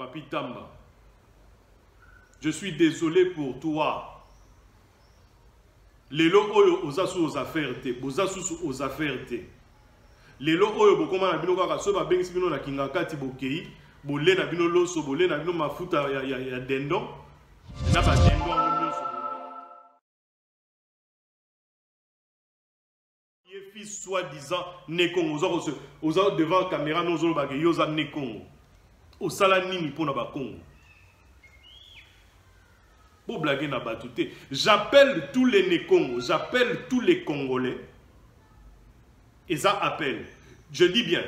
Papi Tamba, je suis désolé pour toi. Les lots aux affaires, aux affaires. Les lots comment on a bien encore so ba bengisi bino na kingakati bokei, bolé na bino loso, bolé na bino mafuta ya dendon, na ba dendon nyonso. Ye fils soi-disant Nekongo aux devant caméra nous zo ba ke yoza Nekongo. Au sala nini pona ba Congo. Pour blaguer na batouté, j'appelle tous les Nekongo, j'appelle tous les Congolais. Et ça appelle, je dis bien,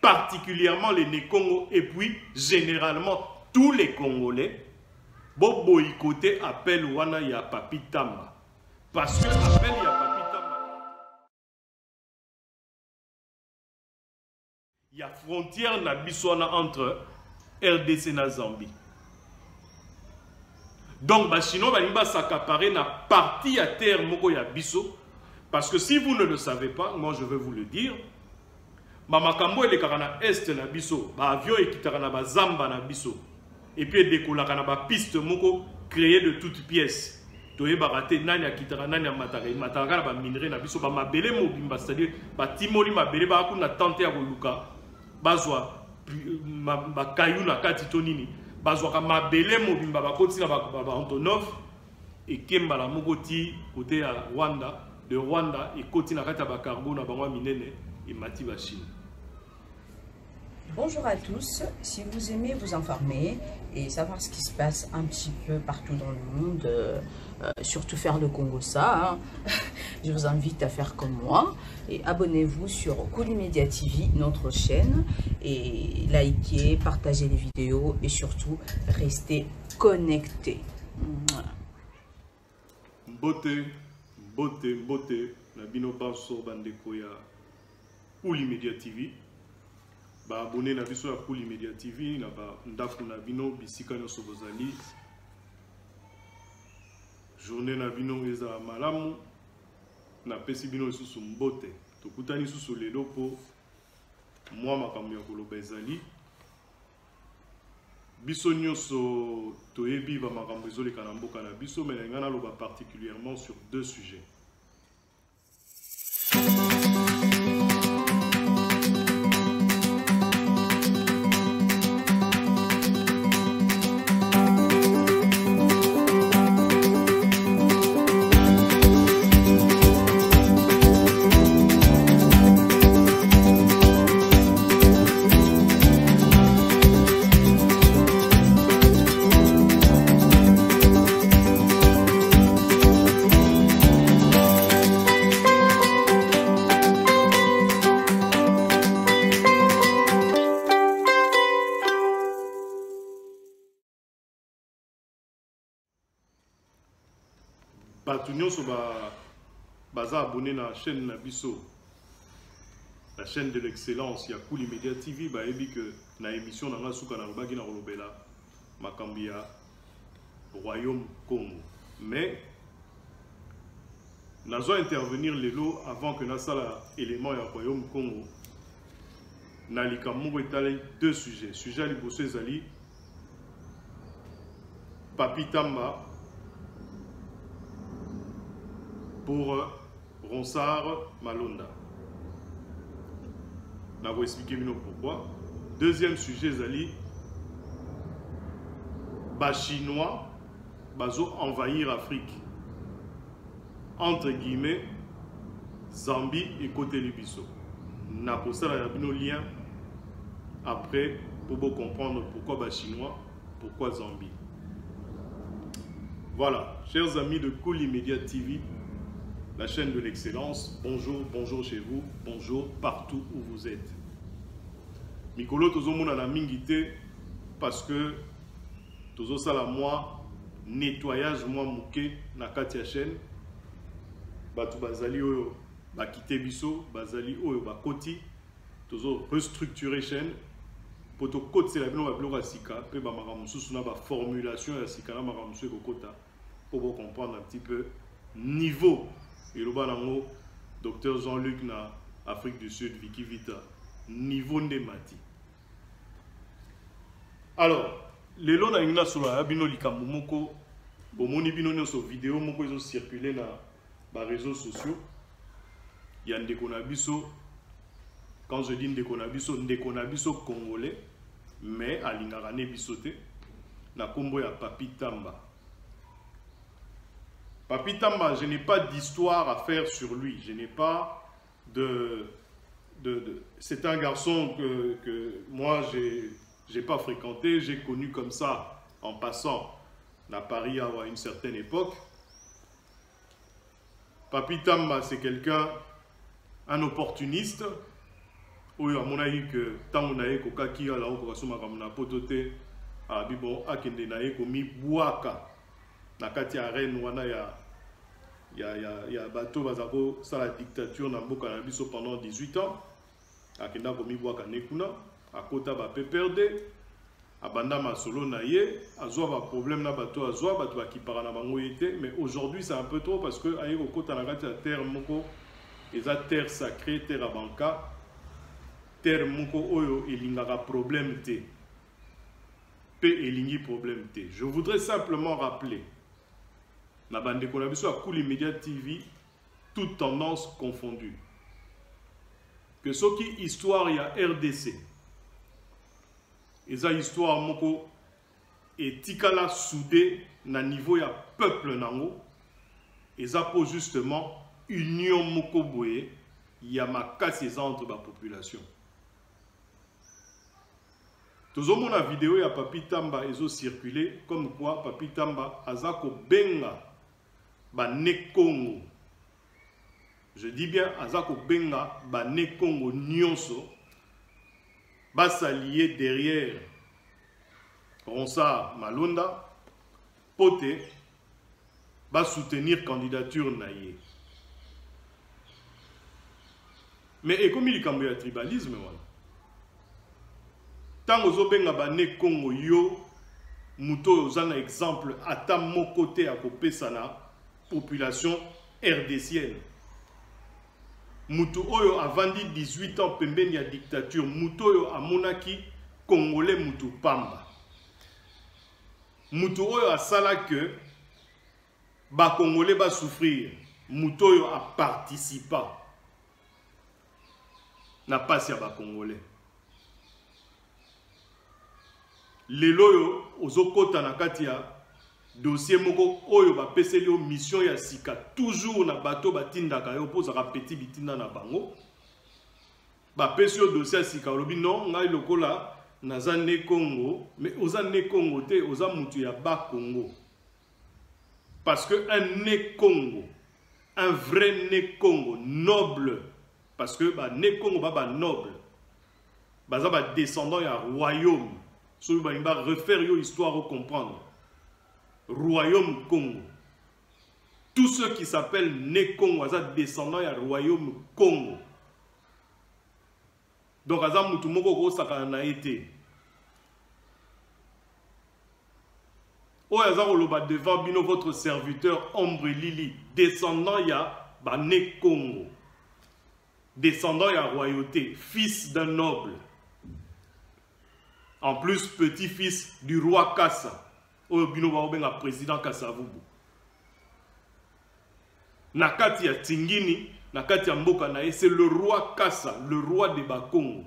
particulièrement les Nekongo et puis généralement tous les Congolais. Bo boycotté appel wana ya Papi Tamba. Parce que appel ya Papi Tamba. Il y a frontière na biswana entre RDC et Zambie. Donc, les Chinois vont s'accaparer na partie à terre moko ya biso. Parce que si vous ne le savez pas, moi je vais vous le dire. Mamakambo et karana est na biso, ba avion et kitarana ba zamba na biso. Et puis décola kana ba piste moko créée de toutes pièces. Toye barate nanya kitarana nanya mataka, mataka ba minerai na biso ba mabele mobimba, c'est-à-dire ba timoli mabele ba kuna tenter ya koluka. Bazwa ba kayu na kati tonini. Bazwaka mabele mobimba bakoti na ba Antonov et kembala mokoti côté ya Rwanda, de Rwanda et koti na kata ba cargo na bangwa minene et mati ba Chine. Bonjour à tous, si vous aimez vous informer et savoir ce qui se passe un petit peu partout dans le monde, surtout faire le Congo ça, hein, je vous invite à faire comme moi et abonnez-vous sur Kuli Media TV, notre chaîne, et likez, partagez les vidéos et surtout restez connectés. Beauté, beauté, beauté, la bino banso bandeko ya Kuli Media TV. Ba abonné na biso ya Kuli Media TV na ba ndaku na bino bisika nyonso bozali. Journée na bino eza malamu na pesi bino lisusu mbote. Tokutani susu lelo po mwa makambo ya koloba ezali. Biso nyonso toyebi ba makambo ezoleka na mboka na biso, mais nga naloba particulièrement sur deux sujets. Batunyo so baza abonné na chaîne Nabiso, la chaîne de l'excellence, ya Kuli Media TV, ba ebi que na émission na nga suka na lobaki na kolobela makambi ya Royaume Congo. Mais nazo intervenir lelo avant que na sala élément ya Royaume Congo. Na likambo etale deux sujets. Sujet liboso ezali Papi Tamba pour Ronsard Malonda. Je vais vous expliquer pourquoi. Deuxième sujet, Zali. Les Chinois vont envahir l'Afrique. Entre guillemets, Zambie et côté Libiso. Nous avons un lien après pour comprendre pourquoi les Chinois, pourquoi Zambie. Voilà, chers amis de Kuli Media TV, la chaîne de l'excellence, bonjour, bonjour chez vous, bonjour partout où vous êtes. Mikolo tozomona na mingité parce que tozo sala moi nettoyage moi mouké na kati ya chaîne. Batu bazali oyo ba kité biso, bazali oyo ba koti, tozo restructurer chaîne pour to kote la bino ba biloko sika pe ba makamususu na ba formulation ya sika na makamusu kokota pour comprendre un petit peu niveau. Et le balango, docteur Jean-Luc na Afrique du Sud, Vicky Vita, niveau Ndemati. Alors, lelo na ingna sura bino likambo moko bomoni bino nyonso vidéo moko ezo circuler na ba réseaux sociaux ya ndeko na biso. Quand je dis ndeko na biso congolais mais alingaka ne biso te na kombo ya Papi Tamba. Papi Tamba, je n'ai pas d'histoire à faire sur lui, je n'ai pas c'est un garçon que moi j'ai pas fréquenté, j'ai connu comme ça en passant à Paris à une certaine époque. Papi Tamba, c'est quelqu'un, un opportuniste. Oui, à mon avis que tant on a eu kokaki ala okokasoma kamuna potote a bibon akende na ye komi buaka na kati ya reine wana ya bateau bazako ça la dictature na mboka na biso pendant 18 ans akenda komi buaka nekuna akota ba peperde abanda masolo na ye azwa ba problème na bateau azwa bato bakipara na bango yete. Mais aujourd'hui c'est un peu trop parce que aye kokota na kati ya terre moko eza terre sacrée, terre abanka, terre moko oyo elingaka problème te pe elingi problème te. Je voudrais simplement rappeler na bande ko na biso à Kuli Media TV, toute tendance confondue, que ce qui histoire ya RDC eza histoire moko etikala soudé na niveau ya peuple nango eza pour justement union moko boye ya makasi eza entre ba population. Tozomona vidéo ya Papi Tamba ezo circuler comme quoi Papi Tamba azako benga ba ne Congo. Je dis bien azako benga ba ne Congo nyonso ba s'allier derrière Ronsard Malonda pote ba soutenir candidature na ye. Mais comme il y a tribalisme, tant que benga ba ne Congo yo muto ozana exemple ata mon côté à côté sana population RDCienne. Muto oyo a vendu 18 ans pembeni ya dictature, muto oyo a monaki congolais mutu pamba. Muto oyo a sala que ba congolais ba souffrir, muto oyo a participa na pasi ya ba congolais. Lelo yo ozokota na kati ya dossier moko oyo ba peseli yo mission ya sika toujours na bato batindaka yo poza ka petit bitinda na bango ba pesi yo dossier ya sika lobi non ngai lokola naza ne Congo mais oza ne Congo te oza mutu ya ba Congo parce que un ne Congo, un vrai ne Congo noble, parce que ba ne Congo ba noble baza ba descendant ya royaume. So il va refaire une histoire pour comprendre. Royaume Congo. Tous ceux qui s'appellent Né Congo, ils sont descendants du royaume Congo. Donc, ils ont tout le monde été. Oh, ils ont devant bino votre serviteur Ombre Lili, descendant de Né Congo. Descendant de la royauté, fils d'un noble. En plus, petit-fils du roi Kassa. Oyo président Kassavubu. Nakati ya Tingini, Nakati ya Mboka Nae, c'est le roi Kassa, le roi de Bakongo.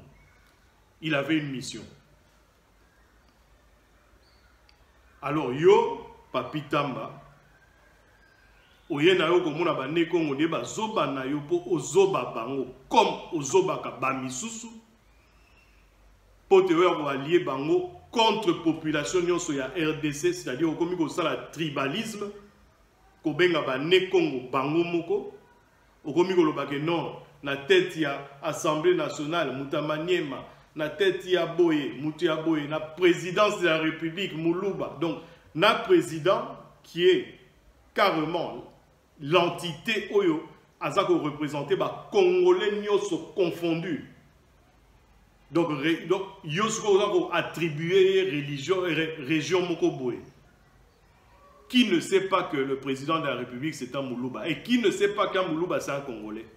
Il avait une mission. Alors, yo, Papi Tamba, oye na yo komona ba ne Congo de ba zoba na yo po ozoba bango, comme ozoba ka bamisusu. Pour te allier bango contre population nyonso ya RDC, c'est-à-dire au komi ko sala tribalisme ko benga ba ne Congo bango moko au komi ko lobake non na tête ya Assemblée nationale Mutamaniema, na tête ya Boye Mutu ya Boye, na présidence de la République Moulouba. Donc na président qui est carrément l'entité oyo azako représenter ba congolais nyonso confondus. Donc, Yosko a attribué région Mokoboé. Qui ne sait pas que le président de la République c'est un Moulouba? Et qui ne sait pas qu'un Moulouba c'est un Congolais?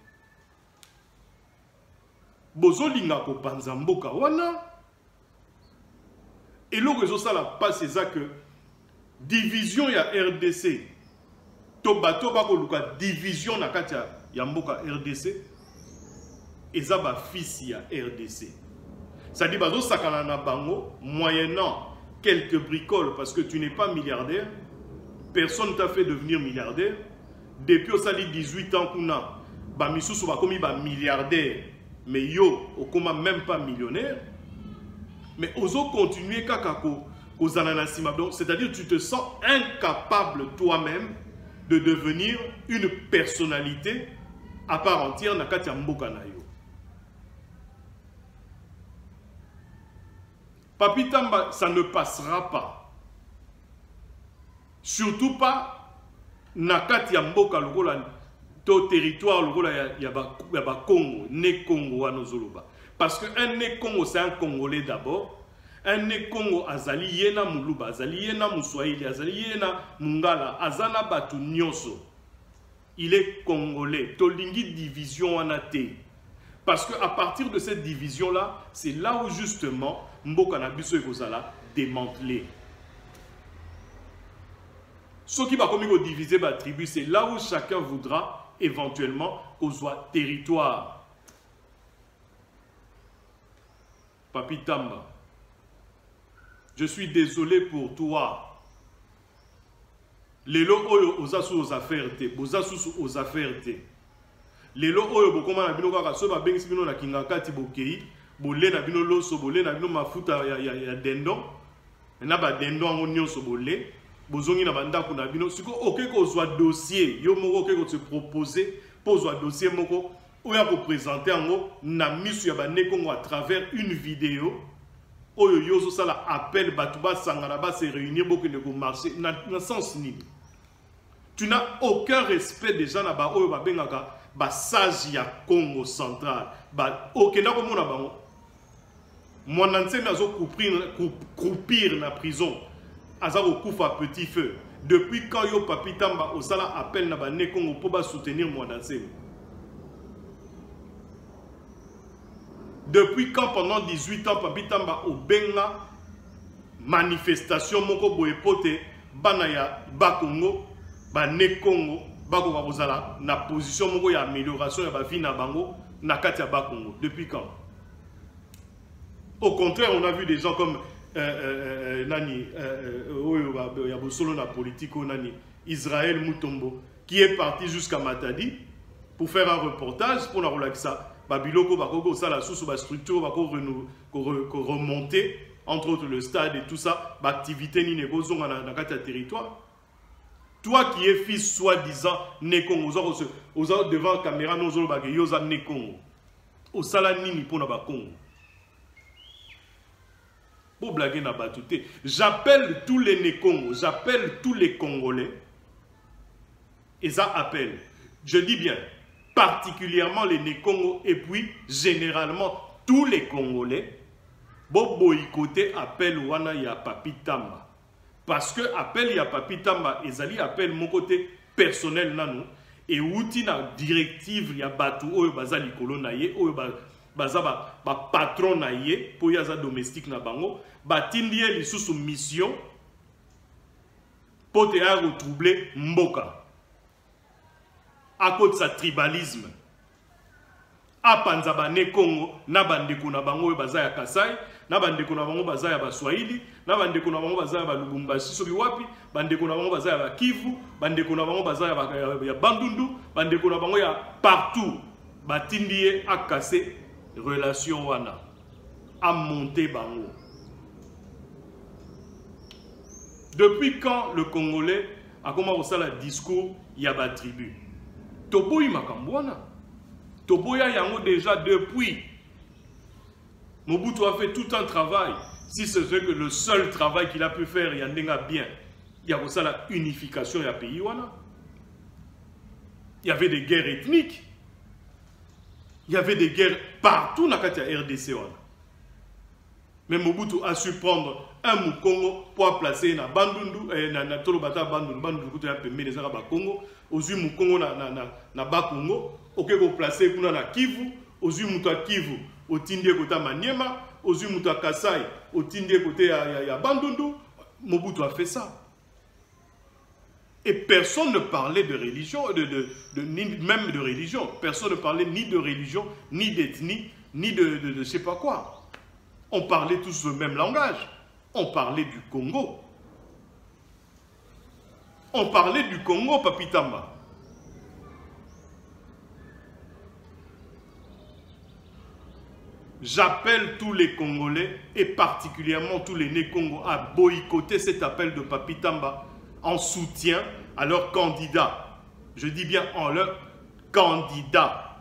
Bozo Lingako Panzamboka wana. Et le réseau ça la passe c'est ça que division ya RDC to bato ba ko luka division na kati ya mboka RDC eza ba fils ya RDC. Ça dit bazo sakana na bango moyennant quelques bricoles parce que tu n'es pas milliardaire, personne t'a fait devenir milliardaire. Depuis au sali 18 ans kuna ba misusu ba komi ba milliardaire mais yo okoma même pas millionnaire. Mais oso continuer kakako aux ananasima. Donc c'est-à-dire tu te sens incapable toi-même de devenir une personnalité à part entière na kati ya mboka na yo. Papi Tamba, ça ne passera pas. Surtout pas na kati ya mboka lokola to territoire lokola ya ba Congo, né Congo à Nozoloba. Parce qu'un né Congo, c'est un Congolais d'abord. Un né Congo, azali yena muluba, azali yena muswahili, azali yena mungala, azana batu nyonso. Il est Congolais. Tolingi division wanate. Parce qu'à partir de cette division-là, c'est là où justement Mboka na biso ekozala démantelé. Ce qui va comme diviser la tribu, c'est là où chacun voudra éventuellement qu'on soit territoire. Papi Tamba, je suis désolé pour toi. Lelo oyo ozasu aux affaires te, bozasu aux affaires te. Lelo oyo bokoma na bino kaka so ba bengisi bino na kingakati bokei, bolé na bino loso, bolé na bino mafuta ya dendon. Na ba dendon ngo nyonso bolé, bozongi na bandako na bino. Siko okeko ozwa dossier, yo moko okeko se proposer pour ozwa dossier moko oya ko présenter ngo na misu ya ba nekongo à travers une vidéo. Oyo yozo sala appel batuba sangana ba se réunir beaucoup de marché na sens nini. Tu n'as aucun respect déjà na ba oyo ba bengaka ba sage ya Congo central. Ba okenda ko mona bango. Mwana nseme azo croupir na prison. Azaro kufa à petit feu. Depuis quand yo Papi Tamba osala appel na ba ne Congo pour ba soutenir mwana nseme. Depuis quand pendant 18 ans, Papi Tamba au benga manifestation moko boepote banaya bakongo ba ne Congo bako babozala na position moko ya amélioration ya ba vie na bango na kati ya bakongo. Depuis quand? Au contraire, on a vu des gens comme nani ya bosolo na politique nani Israël Mutombo qui est parti jusqu'à Matadi pour faire un reportage pour la relaxa. Babiloko bakoko sala sous ba structure bako remonter entre autres le stade et tout ça, activité ni négozo na kati ya territoire. Toi qui es fils soi-disant né Congo, oza devant la caméra nozolo ba ke yoza né Congo. O sala nini pona ba Congo. Pour blaguer na batouté, j'appelle tous les né Congo, j'appelle tous les Congolais. Et ça appelle. Je dis bien particulièrement les Né-Congo et puis généralement tous les Congolais, bo boycotté appel wana ya Papi Tamba. Parce que appel ya Papi Tamba, ezali appel mon côté personnel nano et outi na directive ya batu oyo baza likolo na ye, oyo baza ba patron na ye, po yaza domestique na bango, batindi ye lisusu mission po te a retroubler mboka. À cause de sa tribalisme. A Panzaba ne Congo, na bandeko na bango baza ya Kasai, na bandeko na bango baza ya Baswahili, na bandeko na bango baza ya Lubumbashi soki wapi, bandeko na bango baza ya Kivu, bandeko na bango baza ya Bandundu, bandeko na bango ya partout. Batindie a cassé relation wana, a monté bango. Depuis quand le Congolais a commencé à discours Yaba tribu? Toboyi Makambouana. Toboya yango déjà depuis. Mobutu a fait tout un travail. Si c'est vrai que le seul travail qu'il a pu faire, il y a bien. Il y a aussi la unification du pays. Il y avait des guerres ethniques. Il y avait des guerres partout dans la RDC. Mais Mobutu a su prendre un Mukongo pour placer na Bandundu na Tolobata Bandundu Bandundu kuta pembe les Arabes Congo ozu Mukongo na Bakongo oke ko placer kuna na Kivu ozu muta Kivu otindie kota Maniema aux Umuta Kasai, au Tindé côté à Bandundu. Mobutu a fait ça. Et personne ne parlait de religion, même de religion. Personne ne parlait ni de religion, ni d'ethnie, ni de je ne sais pas quoi. On parlait tous le même langage. On parlait du Congo. On parlait du Congo, Papitamba. J'appelle tous les Congolais et particulièrement tous les Né-Congo à boycotter cet appel de Papitamba en soutien à leur candidat. Je dis bien en leur candidat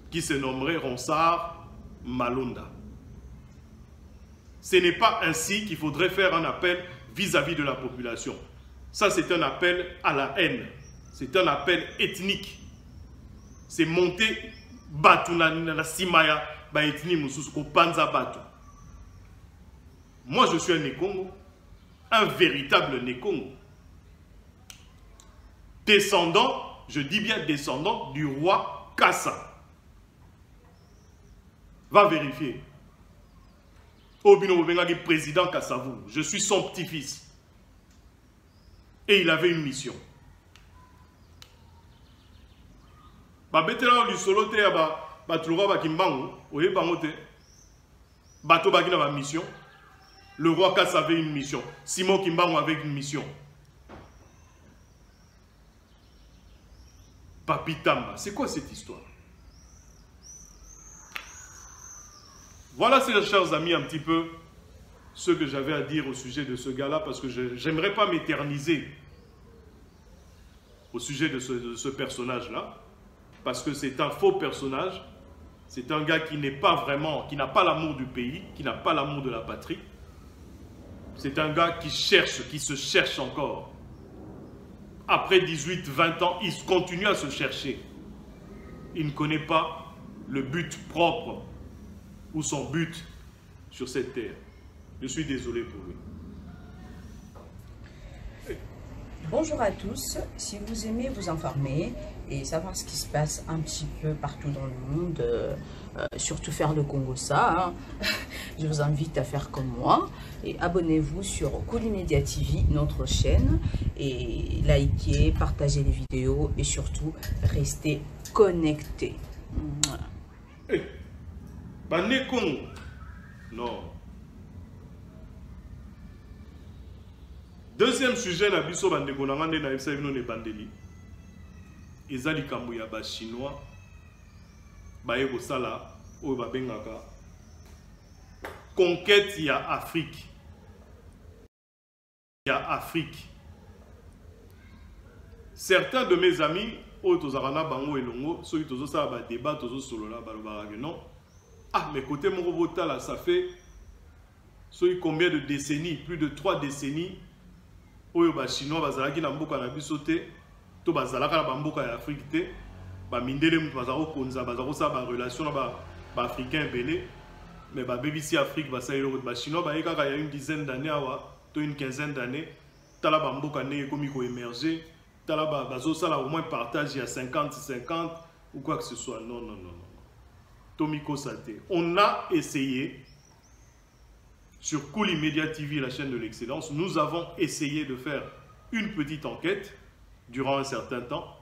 qui se nommerait Ronsard Malonda. Ce n'est pas ainsi qu'il faudrait faire un appel vis-à-vis de la population. Ça, c'est un appel à la haine. C'est un appel ethnique. C'est monter Batuna na Simaya. Moi, je suis un Né-Congo, un véritable Né-Congo. Descendant, je dis bien descendant du roi Kassa. Va vérifier. Obino Bengagi, président Kassavou, je suis son petit-fils. Et il avait une mission. Babetela du solo te aba. Mission. Le roi Kassa avait une mission. Simon Kimbangu avait une mission. Papitamba, c'est quoi cette histoire? Voilà, chers amis, un petit peu ce que j'avais à dire au sujet de ce gars-là, parce que je n'aimerais pas m'éterniser au sujet de ce personnage-là, parce que c'est un faux personnage. C'est un gars qui n'est pas vraiment, qui n'a pas l'amour du pays, qui n'a pas l'amour de la patrie. C'est un gars qui cherche, qui se cherche encore. Après 18-20 ans, il continue à se chercher. Il ne connaît pas le but propre ou son but sur cette terre. Je suis désolé pour lui. Bonjour à tous, si vous aimez vous informer et savoir ce qui se passe un petit peu partout dans le monde, surtout faire le Congo ça, je vous invite à faire comme moi et abonnez-vous sur Koulimedia TV, notre chaîne, et likez, partagez les vidéos et surtout restez connectés. Né-Congo, non. Deuxième sujet, na biso bandeko na ngande na ebisa bino ne bandeli. Ezali kambo ya ba chinois baye ko sala oyo babengaka conquête ya Afrique. Certains de mes amis oyo tozakana bango elongo soki tozo sala ba débat tozo solola balobaka que non. Ah mais côté moko botala ça fait soki combien de décennies, plus de 3 décennies. Oyo ba chinois bazalaki na mboka na biso te to bazalaka na bamboka ya Afrique te ba mindele mutu bazako konza bazako sa ba relation na ba africain belé mais ba BBC Afrique ba sa yelo ba chinois ba yeka ya une dizaine d'années awa to une quinzaine d'années tala ba mboka ne komi ko émerger tala ba bazo sala au moins partage ya 50-50 ou quoi que ce soit. Non. Tomiko Sate. On a essayé sur Koulimedia TV, la chaîne de l'excellence, nous avons essayé de faire une petite enquête durant un certain temps.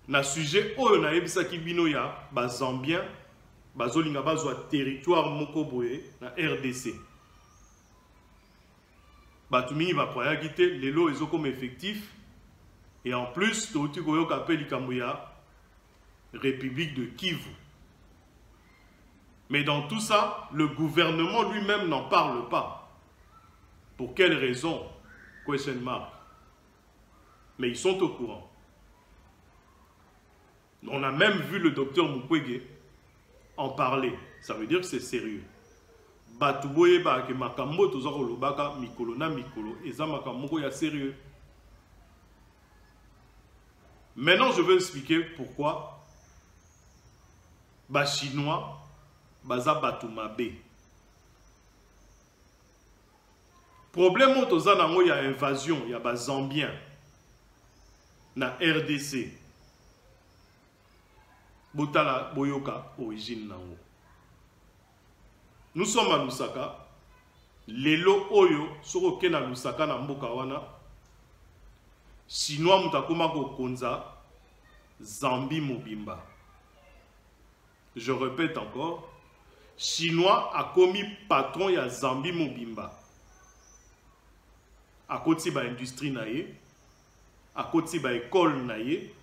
Na sujet oyo na yebisa kibino ya ba Zambien, ba zolinga bazwa territoire moko boye na RDC. Ba tumini ba kwaya kite lelo ezo comme effectif et en plus touti koyo kapeli kambuya République de Kivu. Mais dans tout ça, le gouvernement lui-même n'en parle pas. Pour quelle raison? Question mark. Mais ils sont au courant. On a même vu le docteur Mukwege en parler. Ça veut dire que c'est sérieux. Batuboye ba ke makambo tozako lobaka mikolo na mikolo eza makambo ya sérieux. Maintenant, je vais expliquer pourquoi ba chinois baza batumabe. Problème otoza nango ya invasion ya ba Zambien na RDC. Botala boyoka origine nango. Nous sommes à Lusaka. Lelo oyo soko ke na Lusaka na mboka wana. Chinois mutakoma ko konza Zambi Mobimba. Je répète encore. Chinois a commis patron ya Zambi Mobimba. A côté ba industrie naie, a côté ba école naie,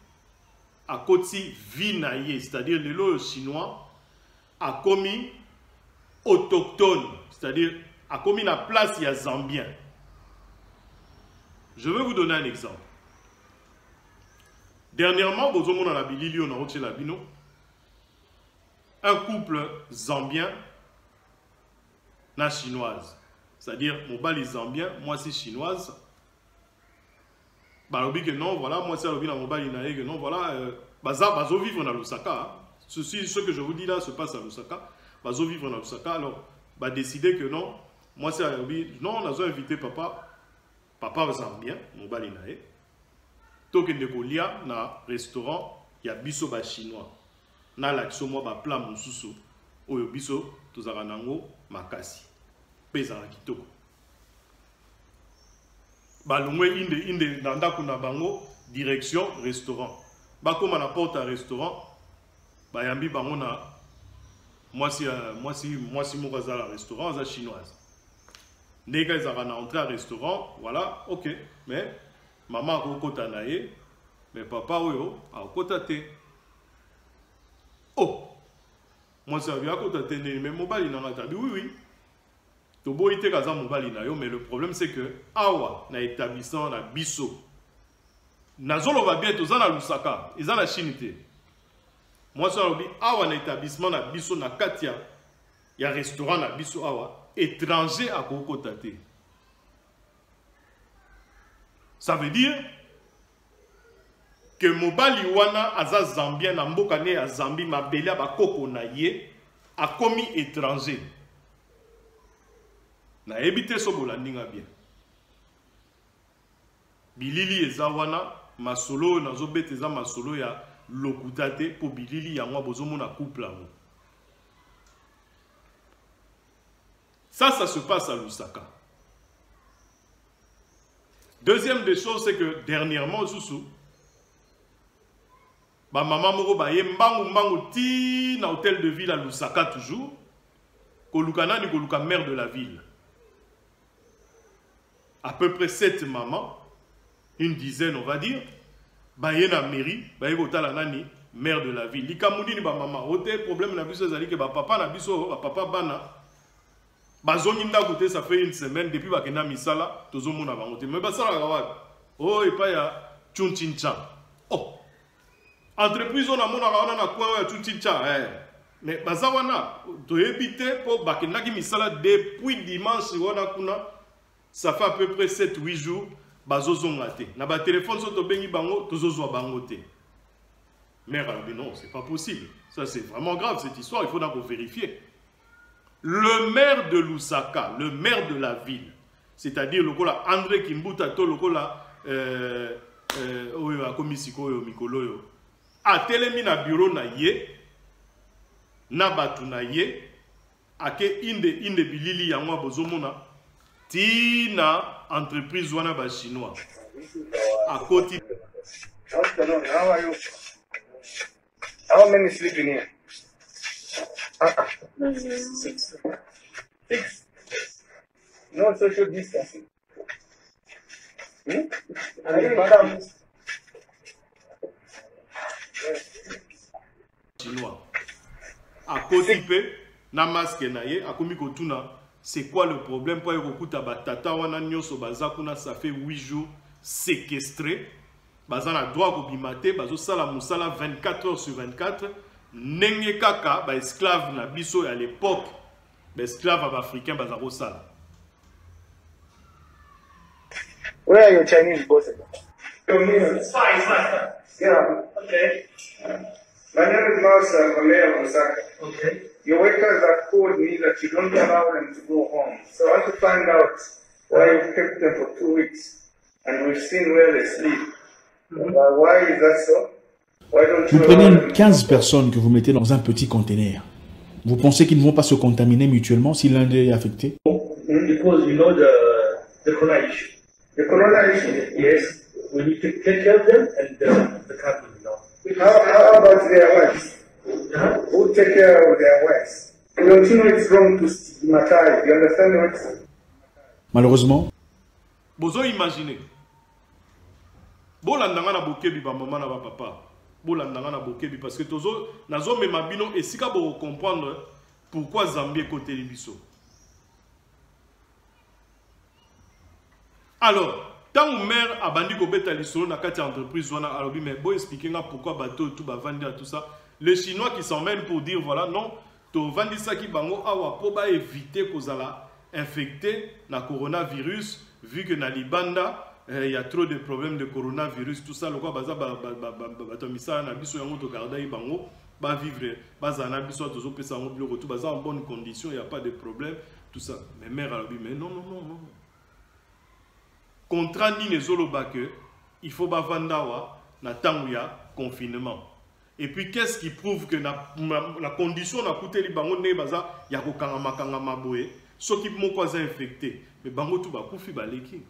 a côté vie naie, c'est-à-dire le chinois a commis autochtone, c'est-à-dire a commis la place ya Zambien. Je vais vous donner un exemple. Dernièrement, un couple zambien na chinoise. C'est-à-dire, mon bal est zambien, moi c'est chinoise. Bah, que non, voilà, moi c'est mon bal est que non, voilà, bazo vivre dans Lusaka. Ceci, ce que je vous dis là se passe à Lusaka. Bazo vivre dans Lusaka, alors, bah décider que non, moi c'est non, on a invité papa, papa zambien, mon bal est token de kolia na restaurant ya biso ba chinois na l'action moi ba plat mususu oyo biso tozaka nango makasi pesa na kitoko ba longwe inde nanda kuna bango direction restaurant ba koma na porte à restaurant ba yambi bango na moi si mo kazala restaurant za chinoise ndeka ezaka na entrée à restaurant voilà OK mais maman a kokota na ye, mais papa oyo a kokota te. Oh, moi ça vient à kokota te, mais mobali na ngata. Oui, oui. Tobo ite kaza mobali na yo, mais le problème c'est que awa na établissement na biso. Nazolo va bien toza na Lusaka, eza na Chine te. Moi ça lobi awa na établissement na biso na katia, ya restaurant na biso awa, étranger a kokota te. Ça veut dire que mobali wana aza zambien na mboka ne ya Zambie mabele ba koko na ye a commis étranger. Na ebité so bolandinga bien. Bilili eza wana masolo na zobete eza masolo ya lokutate po bilili ya mwa bozomona couple amu. Ça se passe à Lusaka. Deuxième des choses, c'est que dernièrement, Soussou, ma maman moko ba ye mbangu ti na hôtel de ville à Lusaka toujours, kolukana ni koluka maire de la ville. À peu près 7 mamans, une dizaine on va dire, ba ye na mairie, ba ye kotala nani maire de la ville. Likamudi ni ba maman, hôtel problème na biso ezali ke ba papa na biso, ba papa bana. Bazoni nda côté ça fait une semaine depuis bakena misala tozomona bango te mais basala kawad oh et pas ya Chunchincha oh entreprise on a mona wana na kwa ya Chunchincha mais bazawana to éviter pour bakena ki misala depuis dimanche wana kuna ça fait à peu près 7-8 jours bazozonga te na ba téléphone so to bengi bango tozozwa bango te mais non c'est pas possible ça c'est vraiment grave cette histoire il faut d'abord vérifier. Le maire de Lusaka, le maire de la ville, c'est-à-dire le kola André Kimbuta to le kola oyo akomisiko oyo mikolo yo a telemi na bureau na ye na batu na ye ake inde bilili yango bozomona ti na entreprise wana ba chinois a koti. How are you? How many sleep in here? 6. No social distancing. Chinois. A côté na masque na ye, a komi kotuna, c'est quoi le problème pour ekokuta batata wana nyoso bazakuna ça fait 8 jours séquestré. Bazana droit ko bimate, bazo sala musala 24 heures sur 24. Nenge kaka ba esclave na biso à l'époque ba esclave africain bazaro sala. Where are your Chinese bosses? It's fine. Yeah. Okay. My name is Mausa Malaya Osaka. Okay. Your workers have told me that you don't allow them to go home. So I want to find out why you've kept them for 2 weeks and we've seen where they sleep. Why is that so? Vous prenez 15 personnes que vous mettez dans un petit conteneur. Vous pensez qu'ils ne vont pas se contaminer mutuellement si l'un d'eux est affecté? Because you know the corona issue. The corona issue, Yes, we need to take care of them and the country, you know. how about their wives? Who take care of their wives? Don't you know it's wrong to stigmatize? You understand what? Malheureusement, Bozo imaginer. Bolandanga na bokebi ba maman na ba papa. Bolandanga na bokebi parce que tozo nazo mema bino esika bo comprendre pourquoi Zambie côté libiso. Alors, tant que mère a bandi ko beta lisolo na kati entreprise wana alobi mais bo expliquer nga pourquoi bateau tout ba vendre tout ça. Les Chinois qui s'emmènent pour dire voilà non, to vandi ça qui bango awa po ba éviter kozala infecté na coronavirus vu que na Libanda il y a trop de problèmes de coronavirus tout ça le quoi baza batomisa na biso yango to garda bango ba vivre baza na biso tozo pesa ngo biloko tout baza en bonne condition, il y a pas de problème tout ça. Mais mère a dit mais non. Contrat ni les oloba que il faut ba vandawa na tangu ya confinement. Et puis qu'est-ce qui prouve que la condition na coûté li bango ne baza ya ko kangama boye ceux qui m'ont quoi infecté mais bango tout ba kufi baleki.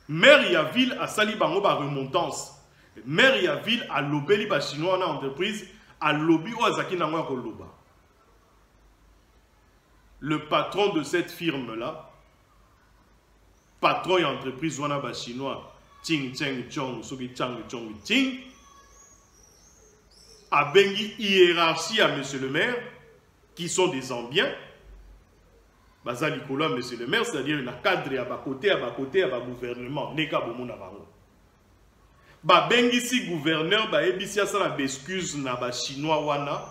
Maire ya ville a sali bango ba remontance. Maire ya ville a lobeli ba chinois na entreprise a lobby o azaki nango ya koloba. Le patron de cette firme là, patron et entreprise wana ba chinois Ting Cheng Chong soki Chang Chong Ting a bengi hiérarchie à monsieur le maire qui sont des Zambiens. Baza Nicolas monsieur le maire, c'est-à-dire la cadre à bas côté à gouvernement neka bomona bango. Ba bengi si gouverneur ba ebisia ça la excuse na ba chinois wana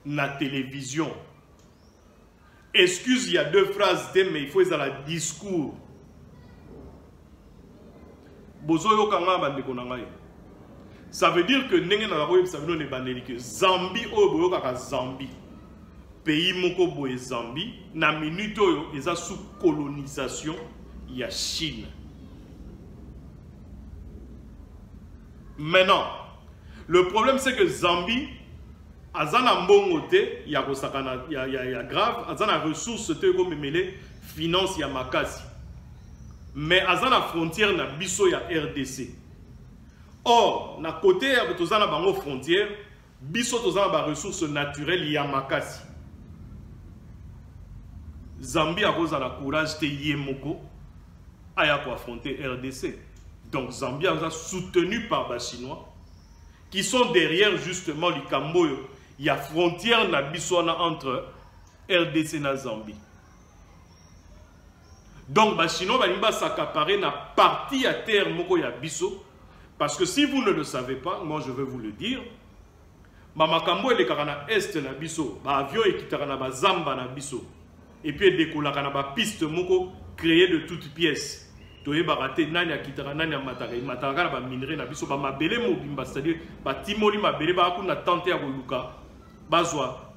na télévision. Excuse, il y a deux phrases, mais il faut la discours. Ça veut dire que Zambie Zambie pays moko boye Zambie na minute oyo eza sous colonisation ya Chine. Maintenant, le problème c'est que Zambie azana mbongo te ya kosakana ya grave azana ressources te ko memele finance ya makasi. Mais azana frontière na biso ya RDC. Or na côté ya tozana bango frontière biso tozana ba ressources naturelles ya makasi. Zambie a cause la courage te yemoko aya ko affronter RDC. Donc Zambie a soutenu par les Chinois qui sont derrière justement le Camboyo. Il y a frontière na bisona entre RDC et Zambie. Donc les Chinois va s'accaparer na partie à terre moko ya biso parce que si vous ne le savez pas, moi je vais vous le dire. Makambo ele karana est na biso, ba avion ekitaka na ba zamba na biso. Et puis décollaka na ba piste moko créée de toutes pièces. Toye barate nani akitaka nani amataka mataka ba minerai na biso ba mabele mobimba, c'est-à-dire ba timoli mabele ba kuna tante ya koluka bazwa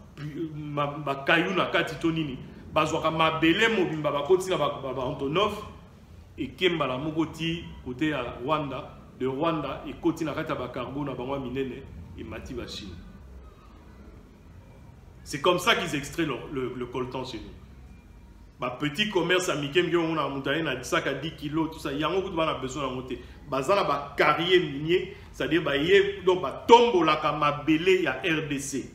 ba kayu na kati tonini bazwa ka mabele mobimba ba kotina ba Antonov et kemba la mokoti côté ya Rwanda de Rwanda et kotina kata ba carbone na bango minene et mati ba Chine. C'est comme ça qu'ils extraient le coltan chez nous. Ba petit commerce amikem qui on a montagne na sac à 10 kg tout ça yango tout ba na besoin de monter bazana ba carrière minier c'est-à-dire ba yé donc ba tombo la kamabele ya RDC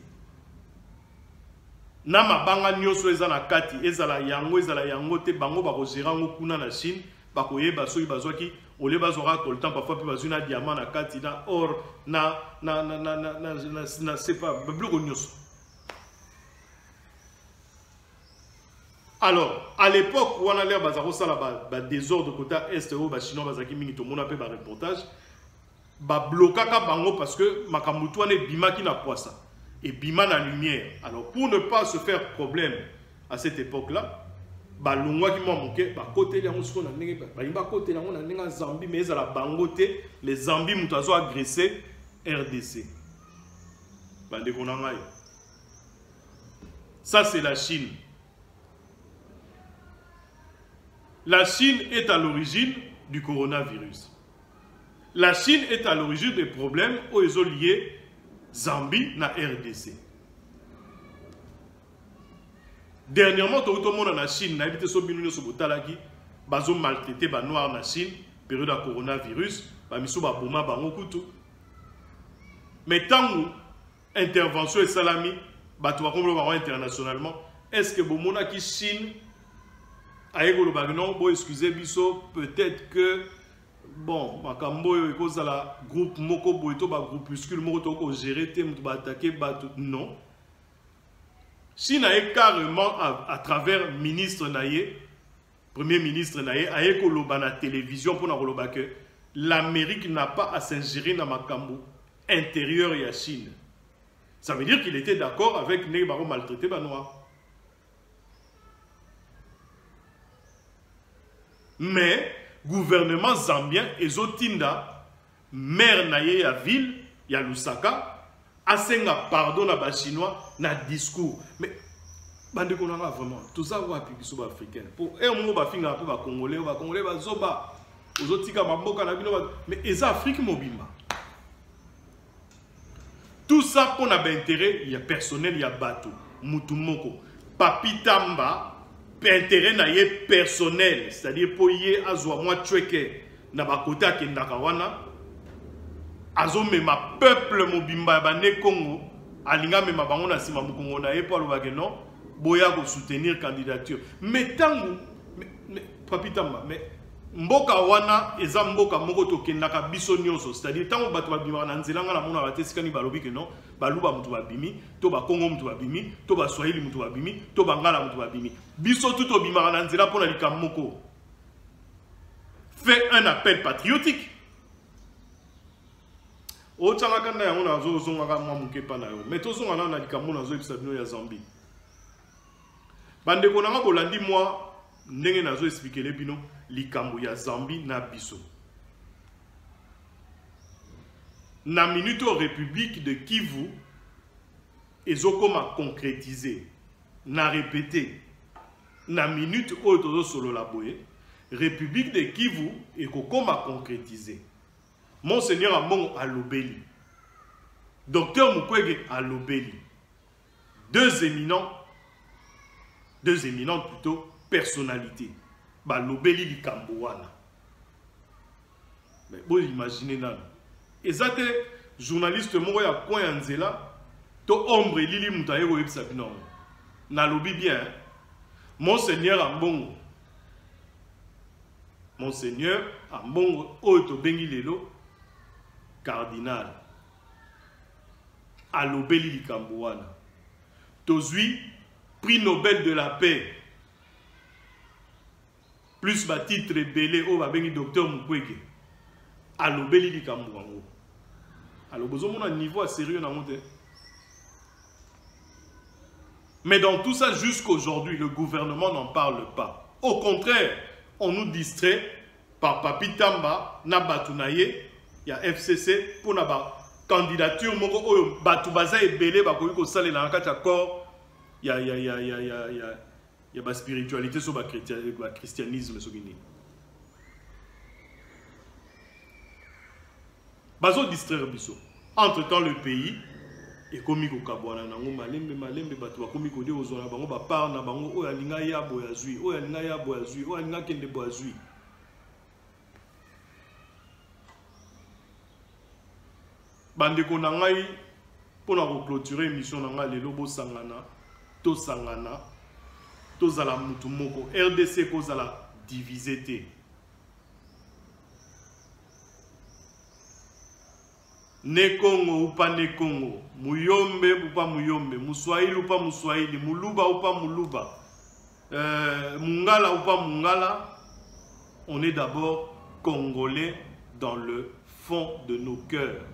na mabanga nyoso ezana kati ezala yango te bango ba ko gérango kuna na Chine ba ko yeba soki bazwaki ole bazora coltan parfois puis bazuna diamant na kati na or na c'est pas bloko nyoso. Alors, à l'époque où on a l'air de désordre côté est, où les Chinois bazaki mingi tout le monde a fait un reportage, ba blokaka bango parce que makambutu ane bima qui n'a pas ça et bima na lumière. Alors pour ne pas se faire problème à cette époque-là, ba longwa qui m'a manqué, ba côté yango siko na ndenge ba côté yango na ndenge Zambie mais za la bangote les Zambie mutazo agressé RDC. Ba ndeko na ngai. Ça c'est la Chine. La Chine est à l'origine du coronavirus. La Chine est à l'origine des problèmes liés Zambie na RDC. Dernièrement, tout le monde en Chine, na habité so binu so botalaki, bazo maltraité ba noir na Chine, période de coronavirus, ba miso ba boma ba ngokutu. Mais tant intervention et salami, ba to ba internationalement, est-ce que bomona ki Chine aïe le bagnon, bon excusez biso, peut-être que bon, makambo yo cause à la groupe moko boito ba groupuscule moko ko gérer te mutu ba attaquer ba tout non. Chine a carrément à travers ministre Naye, premier ministre Naye, a écoloba na télévision pour na que l'Amérique n'a pas à s'ingérer dans makambo intérieur et à Chine. Ça veut dire qu'il était d'accord avec les barons maltraités noirs. Mais gouvernement zambien et Zotinda, maire Naye à ville, il y a Lusaka, asenga pardon na ba chinois na discours. Mais bande ko nanga vraiment tout ça wa pibiso ba africain. Pour un moment ba finga peu ba congolais ba zoba. Ozotika mamboka na bino mais eza Afrique mobimba. Tout ça pour na intérêt, il y a personnel, il y a bateau, mutumoko. Papitamba intérêt na ye personnel, c'est-à-dire pour y azwa moi chweke na ba kota ke ndakawana. Azo mema peuple mobimba bane Congo alinga mema bango na sima mukongo na ye po alobake non boya ko soutenir candidature mais tangu mais papitamba mais mboka wana eza mboka moko to kendaka biso nyonso c'est-à-dire tangu bato babima na nzela nga na mona batesikani balobi ke non baluba mutu babimi to ba Congo mutu babimi to ba Swahili mutu babimi to ba ngala mutu babimi biso tout obima na nzela pona likamoko. Fait un appel patriotique. O tchalakanda ya ngona zo zonga ka mwa mukepa na yo. Mais to zonga na likambo na zo ebisa bino ya Zambie. Bande ko nanga bolandi moi ndenge na zo expliquer le bino likambo ya Zambie na biso. Na minute au République de Kivu ezokoma concrétiser na répéter na minute o tozo solo la boye République de Kivu ekokoma concrétiser. Monseigneur Ambongo Alobeli, Docteur Mukwege Alobeli, deux éminentes plutôt personnalités. Balobeli Likambouana. Mais vous imaginez là. Et ça c'est journaliste Mouya Koyanzela, to ombre Lili Moutaye Web Sabinon. Nalobi bien. Monseigneur Ambongo. Monseigneur Ambongo Oto Bengi Lelo. Cardinal Alobeli Likambouana Tozui prix Nobel de la paix plus ba titre belé au babengi docteur Mukwege Alobeli Likambouana. Alors besoin mon niveau sérieux na monte. Mais dans tout ça jusqu'aujourd'hui le gouvernement n'en parle pas. Au contraire, on nous distrait par Papi Tamba na Batunaye. Il y a FCC pour la candidature moko oyo batu baza ebele ba koyi ko salela na kati accord il y a ba spiritualité so ba christianisme so gini bazo distraire biso. Entre temps le pays est komi ko kabwana nango malembe batu ba komi ko de ozona bango ba par na bango oyo alinga ya boya zui oyo alinga ya boya zui oyo alinga kende boya zui. Bande ko nangai pour na clôturer émission nanga lelo bo sangana to zala mutu moko RDC ko zala divisé te. Ne Congo ou pas ne Congo, Muyombe ou pas Muyombe, Muswahili ou pas Muswahili, Muluba ou pas Muluba, Mungala ou pas Mungala, on est d'abord Congolais dans le fond de nos cœurs.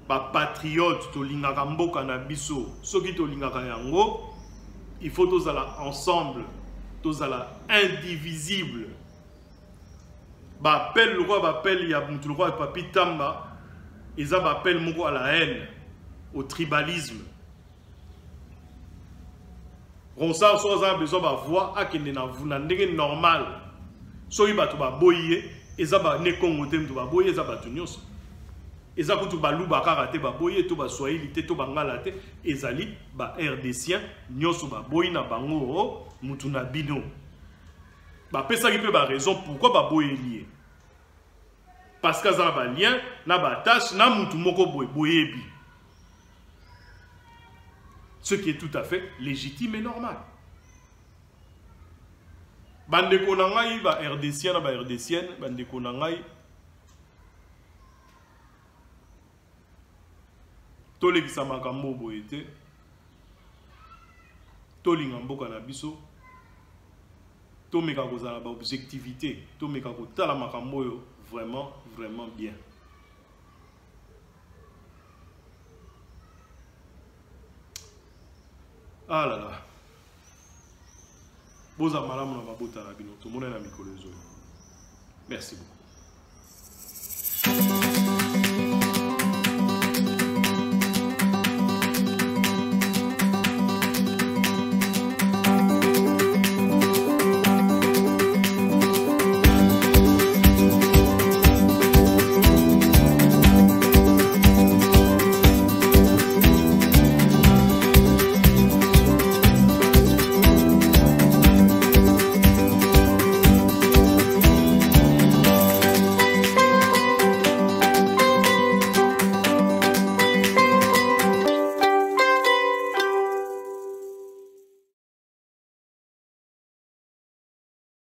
Ba patriote to lingaka mboka na biso soki to lingaka yango il faut tous ala ensemble tous ala indivisible ba appel le roi ba appel ya mutu le roi Papi Tamba ils a appel moko à la haine au tribalisme Ronsard so za besoin ba voix akende na ndenge normal so iba to ba boye eza ba ne Congo te mtu ba boye eza ba tunyoso. eza kutu baluba kaka te baboyi to baswahili te to bangala te ezali ba RDCien nyonso baboyi na bango mutu na bino bapesaki mpe ba raison pourquoi baboyeli ye parce que aza na balien na batache na mutu moko boyebi ce qui est tout à fait légitime et normal. Bandeko na ngai ba RDCien na ba RDCienne bandeko na ngai tolekisa makambo boye te tolinga mboka na biso tomeka kozala ba objectivité tomeka kotala makambo oyo vraiment bien. Ah là là. Boza malamu na mabota na bino. Tout le monde est na mikolo. Merci beaucoup.